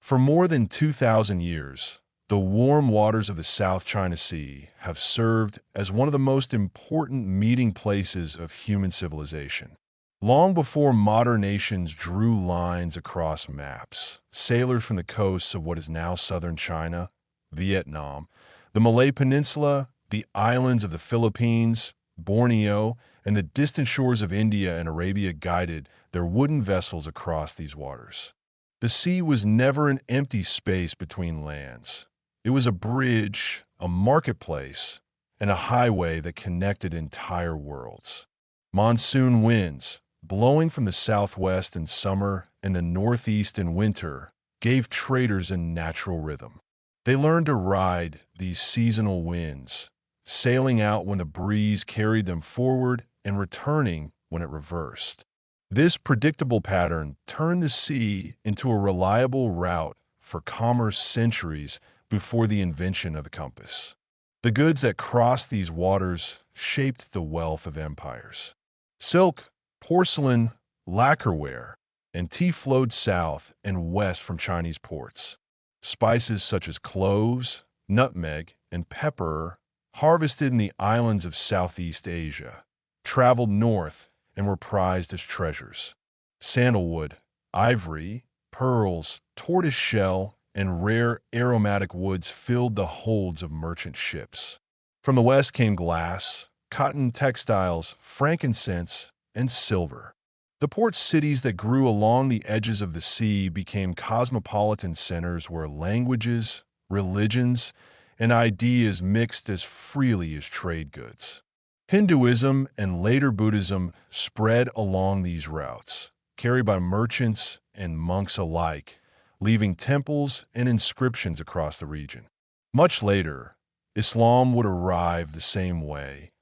For more than 2,000 years, the warm waters of the South China Sea have served as one of the most important meeting places of human civilization. Long before modern nations drew lines across maps, sailors from the coasts of what is now southern China, Vietnam, the Malay Peninsula, the islands of the Philippines, Borneo, and the distant shores of India and Arabia guided their wooden vessels across these waters. The sea was never an empty space between lands. It was a bridge, a marketplace, and a highway that connected entire worlds. Monsoon winds, blowing from the southwest in summer and the northeast in winter, gave traders a natural rhythm. They learned to ride these seasonal winds, sailing out when the breeze carried them forward and returning when it reversed. This predictable pattern turned the sea into a reliable route for commerce centuries before the invention of the compass. The goods that crossed these waters shaped the wealth of empires. Silk, porcelain, lacquerware, and tea flowed south and west from Chinese ports. Spices such as cloves, nutmeg, and pepper, harvested in the islands of Southeast Asia, traveled north and were prized as treasures. Sandalwood, ivory, pearls, tortoiseshell, and rare aromatic woods filled the holds of merchant ships. From the west came glass, cotton textiles, frankincense, and silver. The port cities that grew along the edges of the sea became cosmopolitan centers where languages, religions, and ideas mixed as freely as trade goods. Hinduism and later Buddhism spread along these routes, carried by merchants and monks alike, leaving temples and inscriptions across the region. Much later, Islam would arrive the same way,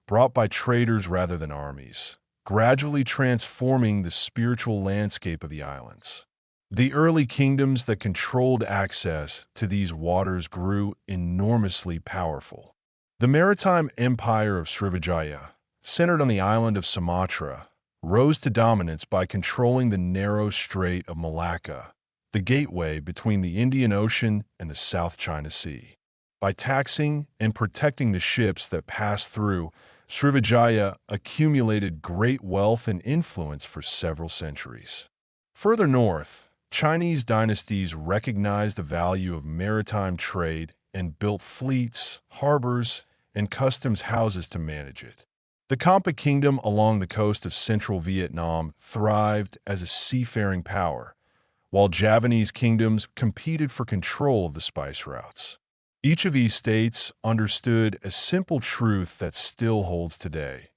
brought by traders rather than armies, gradually transforming the spiritual landscape of the islands. The early kingdoms that controlled access to these waters grew enormously powerful. The maritime empire of Srivijaya, centered on the island of Sumatra, rose to dominance by controlling the narrow Strait of Malacca, the gateway between the Indian Ocean and the South China Sea. By taxing and protecting the ships that passed through, Srivijaya accumulated great wealth and influence for several centuries. Further north, Chinese dynasties recognized the value of maritime trade and built fleets, harbors, and customs houses to manage it. The Kampa Kingdom along the coast of central Vietnam thrived as a seafaring power, while Javanese kingdoms competed for control of the spice routes. Each of these states understood a simple truth that still holds today.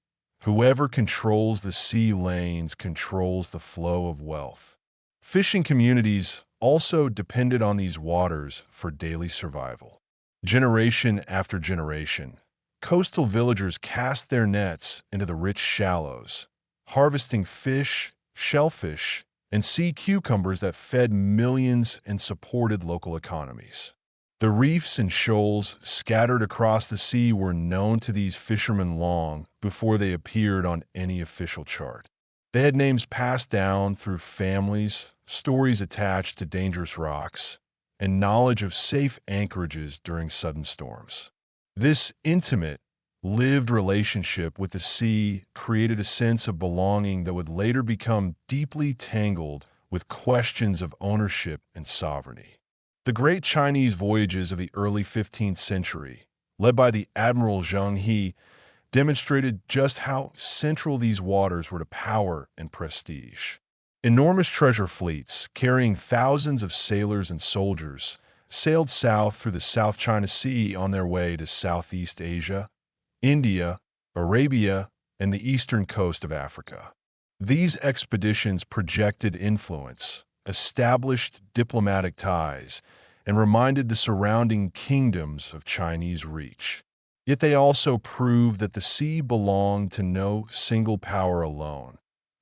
Whoever controls the sea lanes controls the flow of wealth. Fishing communities also depended on these waters for daily survival. Generation after generation, coastal villagers cast their nets into the rich shallows, harvesting fish, shellfish, and sea cucumbers that fed millions and supported local economies. The reefs and shoals scattered across the sea were known to these fishermen long before they appeared on any official chart. They had names passed down through families, stories attached to dangerous rocks, and knowledge of safe anchorages during sudden storms. This intimate, lived relationship with the sea created a sense of belonging that would later become deeply tangled with questions of ownership and sovereignty. The great Chinese voyages of the early 15th century, led by the Admiral Zheng He, demonstrated just how central these waters were to power and prestige. Enormous treasure fleets, carrying thousands of sailors and soldiers, sailed south through the South China Sea on their way to Southeast Asia, India, Arabia, and the eastern coast of Africa. These expeditions projected influence, established diplomatic ties, and reminded the surrounding kingdoms of Chinese reach. Yet they also proved that the sea belonged to no single power alone.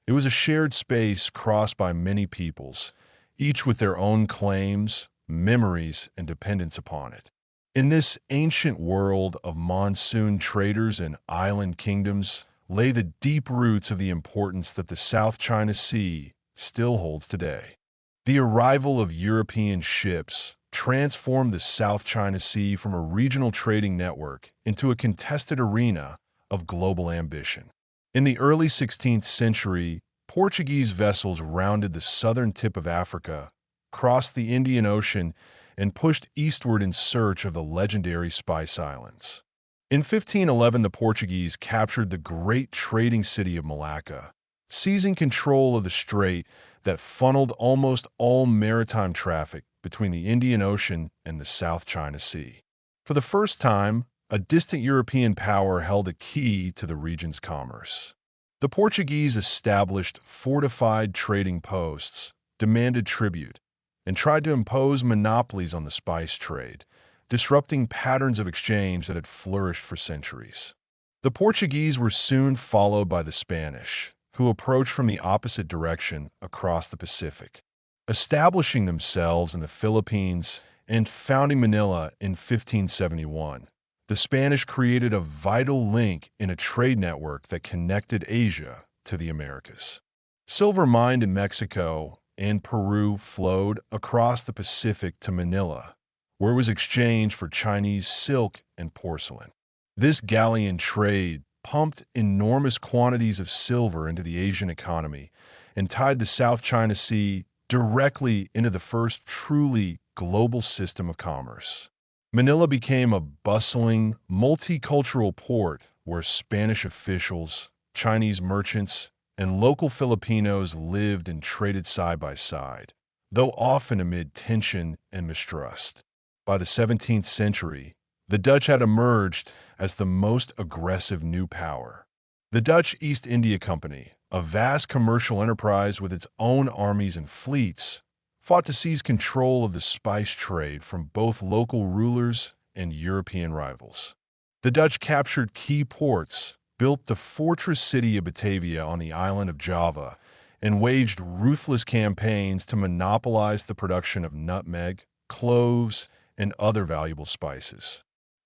It was a shared space crossed by many peoples, each with their own claims, memories, and dependence upon it. In this ancient world of monsoon traders and island kingdoms lay the deep roots of the importance that the South China Sea still holds today. The arrival of European ships transformed the South China Sea from a regional trading network into a contested arena of global ambition. In the early 16th century, Portuguese vessels rounded the southern tip of Africa, crossed the Indian Ocean, and pushed eastward in search of the legendary Spice Islands. In 1511, the Portuguese captured the great trading city of Malacca, seizing control of the strait that funneled almost all maritime traffic between the Indian Ocean and the South China Sea. For the first time, a distant European power held a key to the region's commerce. The Portuguese established fortified trading posts, demanded tribute, and tried to impose monopolies on the spice trade, disrupting patterns of exchange that had flourished for centuries. The Portuguese were soon followed by the Spanish, who approached from the opposite direction across the Pacific, establishing themselves in the Philippines and founding Manila in 1571. The Spanish created a vital link in a trade network that connected Asia to the Americas. Silver mined in Mexico and Peru flowed across the Pacific to Manila, where it was exchanged for Chinese silk and porcelain. This galleon trade pumped enormous quantities of silver into the Asian economy and tied the South China Sea directly into the first truly global system of commerce. Manila became a bustling, multicultural port where Spanish officials, Chinese merchants, and local Filipinos lived and traded side by side, though often amid tension and mistrust. By the 17th century, the Dutch had emerged as the most aggressive new power. The Dutch East India Company, a vast commercial enterprise with its own armies and fleets, fought to seize control of the spice trade from both local rulers and European rivals. The Dutch captured key ports, built the fortress city of Batavia on the island of Java, and waged ruthless campaigns to monopolize the production of nutmeg, cloves, and other valuable spices.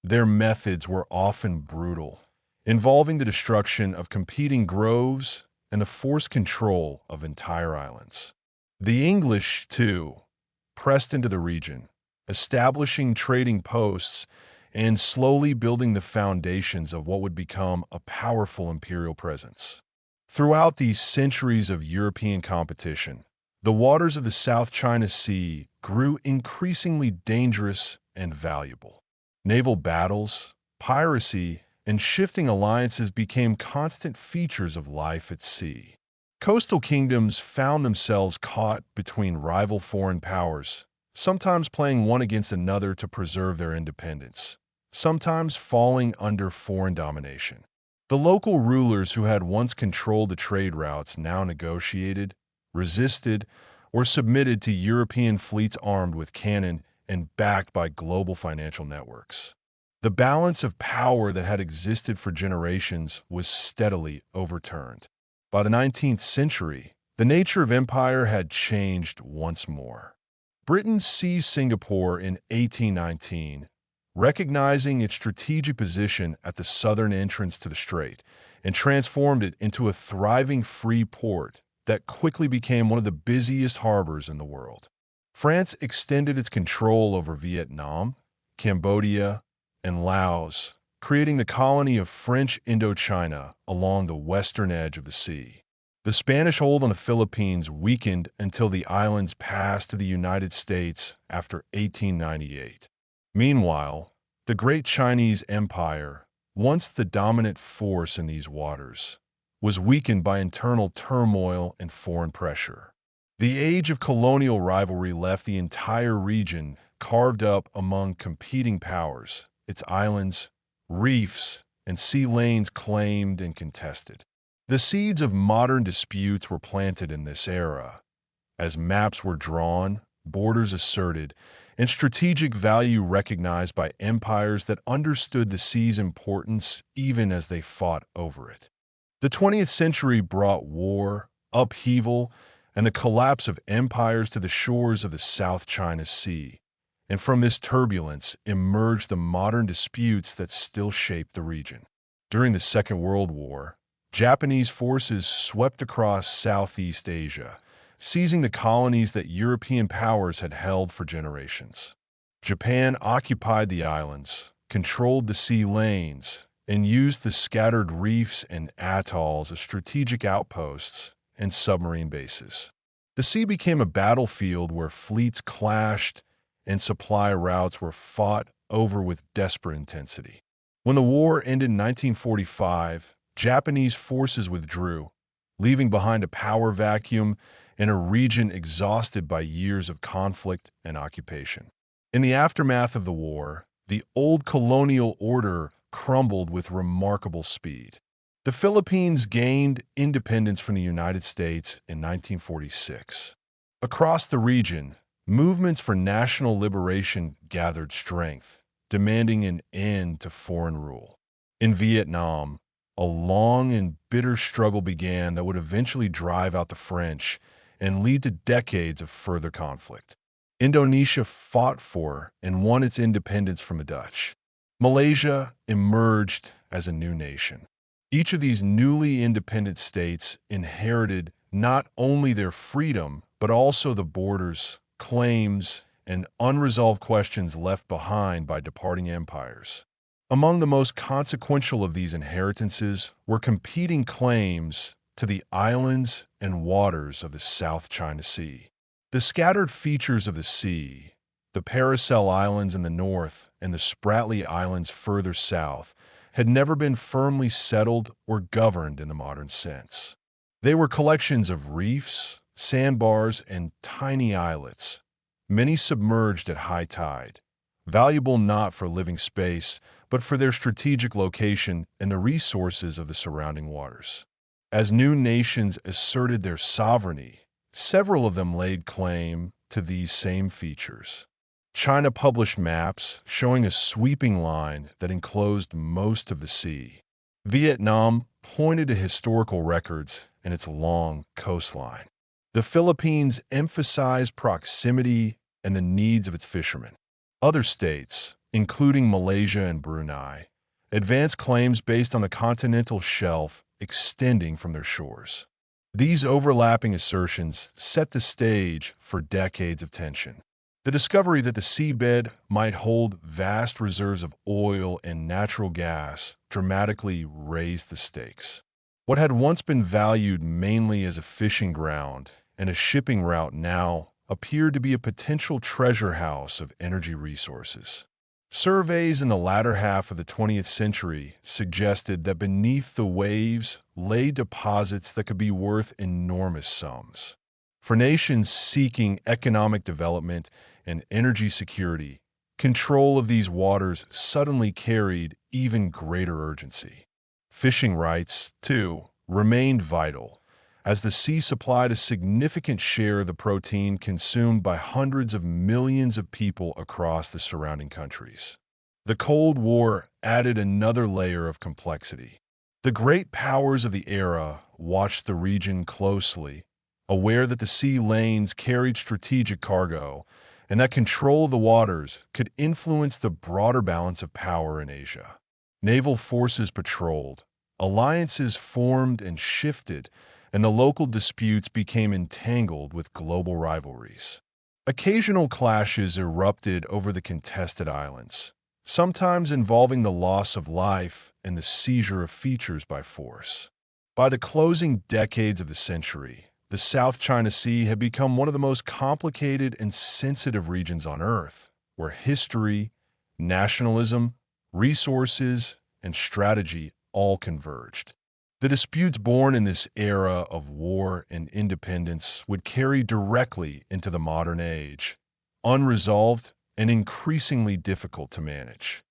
Their methods were often brutal, involving the destruction of competing groves and the forced control of entire islands. The English, too, pressed into the region, establishing trading posts and slowly building the foundations of what would become a powerful imperial presence. Throughout these centuries of European competition, the waters of the South China Sea grew increasingly dangerous and valuable. Naval battles, piracy, and shifting alliances became constant features of life at sea. Coastal kingdoms found themselves caught between rival foreign powers, sometimes playing one against another to preserve their independence, sometimes falling under foreign domination. The local rulers who had once controlled the trade routes now negotiated, resisted, or submitted to European fleets armed with cannon and backed by global financial networks. The balance of power that had existed for generations was steadily overturned. By the 19th century, the nature of empire had changed once more. Britain seized Singapore in 1819, recognizing its strategic position at the southern entrance to the strait, and transformed it into a thriving free port that quickly became one of the busiest harbors in the world. France extended its control over Vietnam, Cambodia, and Laos, creating the colony of French Indochina along the western edge of the sea. The Spanish hold on the Philippines weakened until the islands passed to the United States after 1898. Meanwhile, the Great Chinese Empire, once the dominant force in these waters, was weakened by internal turmoil and foreign pressure. The age of colonial rivalry left the entire region carved up among competing powers, its islands, reefs, and sea lanes claimed and contested. The seeds of modern disputes were planted in this era, as maps were drawn, borders asserted, and strategic value recognized by empires that understood the sea's importance even as they fought over it. The 20th century brought war, upheaval, and the collapse of empires to the shores of the South China Sea, and from this turbulence emerged the modern disputes that still shape the region. During the Second World War, Japanese forces swept across Southeast Asia, seizing the colonies that European powers had held for generations. Japan occupied the islands, controlled the sea lanes, and used the scattered reefs and atolls as strategic outposts and submarine bases. The sea became a battlefield where fleets clashed and supply routes were fought over with desperate intensity. When the war ended in 1945, Japanese forces withdrew, leaving behind a power vacuum in a region exhausted by years of conflict and occupation. In the aftermath of the war, the old colonial order crumbled with remarkable speed. The Philippines gained independence from the United States in 1946. Across the region, movements for national liberation gathered strength, demanding an end to foreign rule. In Vietnam, a long and bitter struggle began that would eventually drive out the French and lead to decades of further conflict. Indonesia fought for and won its independence from the Dutch. Malaysia emerged as a new nation. Each of these newly independent states inherited not only their freedom, but also the borders, claims, and unresolved questions left behind by departing empires. Among the most consequential of these inheritances were competing claims to the islands and waters of the South China Sea. The scattered features of the sea, the Paracel Islands in the north and the Spratly Islands further south, had never been firmly settled or governed in the modern sense. They were collections of reefs, sandbars, and tiny islets, many submerged at high tide, valuable not for living space, but for their strategic location and the resources of the surrounding waters. As new nations asserted their sovereignty, several of them laid claim to these same features. China published maps showing a sweeping line that enclosed most of the sea. Vietnam pointed to historical records and its long coastline. The Philippines emphasized proximity and the needs of its fishermen. Other states, including Malaysia and Brunei, advanced claims based on the continental shelf extending from their shores. These overlapping assertions set the stage for decades of tension. The discovery that the seabed might hold vast reserves of oil and natural gas dramatically raised the stakes. What had once been valued mainly as a fishing ground and a shipping route now appeared to be a potential treasure house of energy resources. Surveys in the latter half of the 20th century suggested that beneath the waves lay deposits that could be worth enormous sums. For nations seeking economic development and energy security, control of these waters suddenly carried even greater urgency. Fishing rights, too, remained vital, as the sea supplied a significant share of the protein consumed by hundreds of millions of people across the surrounding countries. The Cold War added another layer of complexity. The great powers of the era watched the region closely, aware that the sea lanes carried strategic cargo and that control of the waters could influence the broader balance of power in Asia. Naval forces patrolled, alliances formed and shifted, and the local disputes became entangled with global rivalries. Occasional clashes erupted over the contested islands, sometimes involving the loss of life and the seizure of features by force. By the closing decades of the century, the South China Sea had become one of the most complicated and sensitive regions on Earth, where history, nationalism, resources, and strategy all converged. The disputes born in this era of war and independence would carry directly into the modern age, unresolved and increasingly difficult to manage.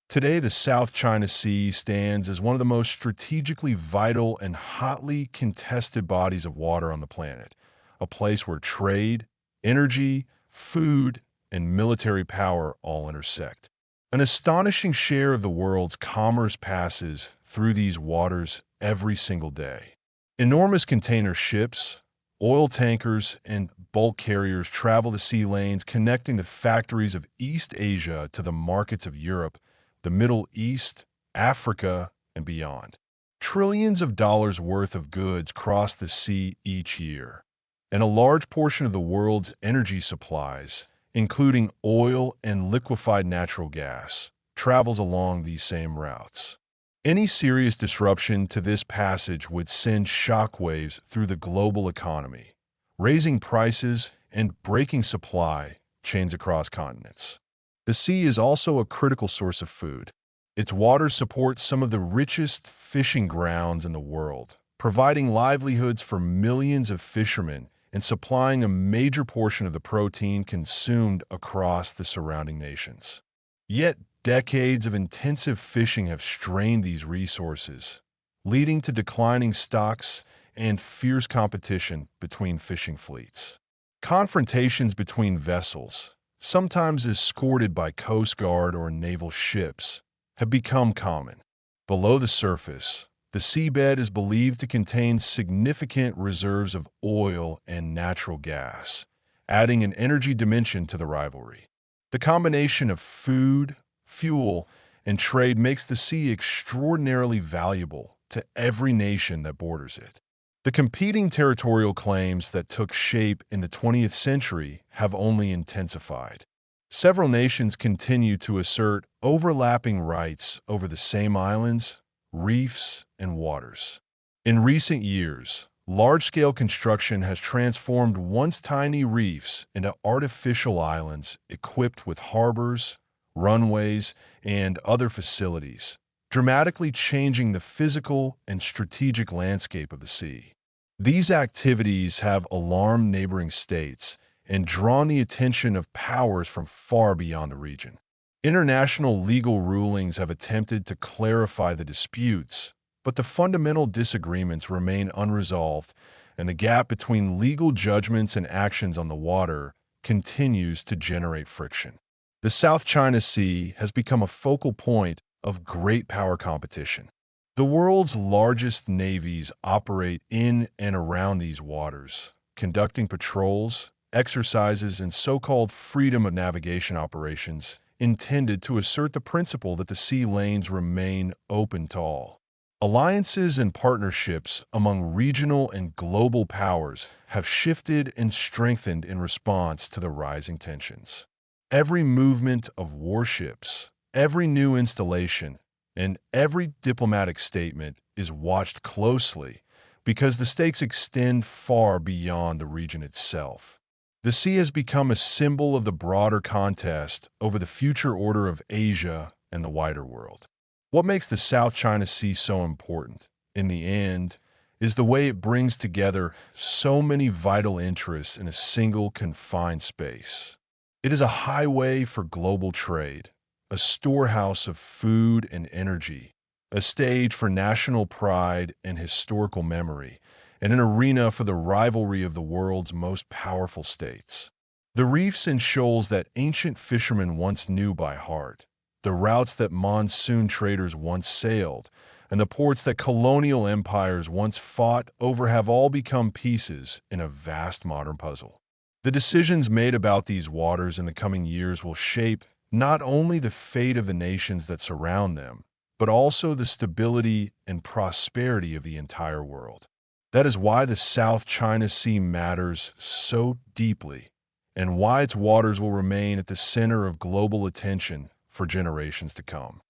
Today, the South China Sea stands as one of the most strategically vital and hotly contested bodies of water on the planet, a place where trade, energy, food, and military power all intersect. An astonishing share of the world's commerce passes through these waters every single day. Enormous container ships, oil tankers, and bulk carriers travel the sea lanes connecting the factories of East Asia to the markets of Europe, the Middle East, Africa, and beyond. Trillions of dollars worth of goods cross the sea each year. and a large portion of the world's energy supplies, including oil and liquefied natural gas, travels along these same routes. Any serious disruption to this passage would send shockwaves through the global economy, raising prices and breaking supply chains across continents. The sea is also a critical source of food. Its waters support some of the richest fishing grounds in the world, providing livelihoods for millions of fishermen and supplying a major portion of the protein consumed across the surrounding nations. Yet, decades of intensive fishing have strained these resources, leading to declining stocks and fierce competition between fishing fleets. Confrontations between vessels, sometimes escorted by Coast Guard or naval ships, have become common. Below the surface, the seabed is believed to contain significant reserves of oil and natural gas, adding an energy dimension to the rivalry. The combination of food, fuel, and trade makes the sea extraordinarily valuable to every nation that borders it. The competing territorial claims that took shape in the 20th century have only intensified. Several nations continue to assert overlapping rights over the same islands, reefs, and waters. In recent years, large-scale construction has transformed once tiny reefs into artificial islands equipped with harbors, runways, and other facilities, dramatically changing the physical and strategic landscape of the sea. These activities have alarmed neighboring states and drawn the attention of powers from far beyond the region. International legal rulings have attempted to clarify the disputes, but the fundamental disagreements remain unresolved, and the gap between legal judgments and actions on the water continues to generate friction. The South China Sea has become a focal point of great power competition. The world's largest navies operate in and around these waters, conducting patrols, exercises, and so-called freedom of navigation operations intended to assert the principle that the sea lanes remain open to all. Alliances and partnerships among regional and global powers have shifted and strengthened in response to the rising tensions. Every movement of warships, every new installation, and every diplomatic statement is watched closely because the stakes extend far beyond the region itself. The sea has become a symbol of the broader contest over the future order of Asia and the wider world. What makes the South China Sea so important, in the end, is the way it brings together so many vital interests in a single confined space. It is a highway for global trade, a storehouse of food and energy, a stage for national pride and historical memory, and an arena for the rivalry of the world's most powerful states. The reefs and shoals that ancient fishermen once knew by heart, the routes that monsoon traders once sailed, and the ports that colonial empires once fought over have all become pieces in a vast modern puzzle. The decisions made about these waters in the coming years will shape not only the fate of the nations that surround them, but also the stability and prosperity of the entire world. That is why the South China Sea matters so deeply, and why its waters will remain at the center of global attention for generations to come.